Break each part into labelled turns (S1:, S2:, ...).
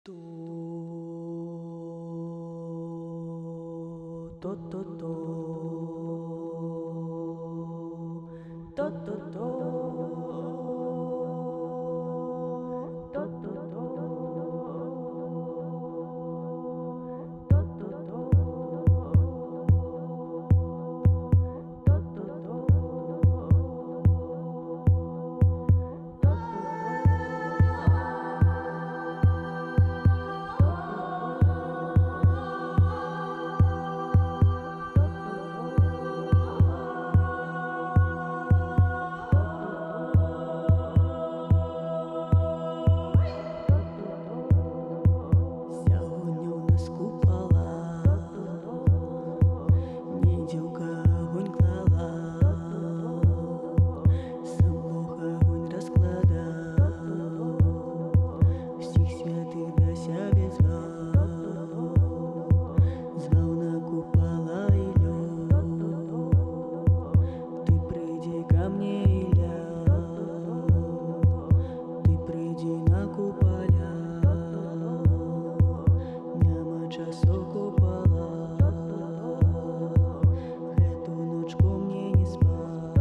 S1: То, то, то, то, то, то, то, то, Сьогодні у нас купола, неділка огонь клала, сам Бог огонь розкладав, всіх святих до себе звав на купола Ілью. Ти прийди ко мне, Ілля, ти прийди на куполя. Нема часу купола, эту ночку мне не спать,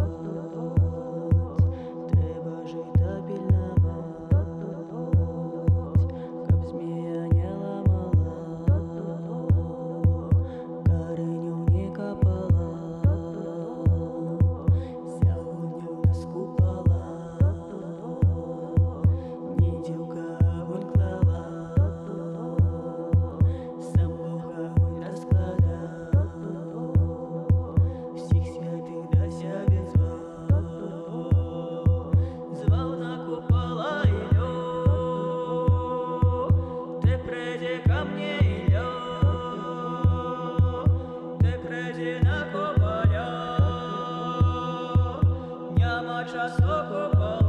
S1: треба жить та пильновать, каб змея не ламала, кореню не копала. Сьогодні у нас купола, неділка огонь клала, сам Бог огонь розкладав, всіх святих до себе звав на купола Ілью. Ти прийди ко мне, Ілля, ти прийди на куполя, нема часу купола.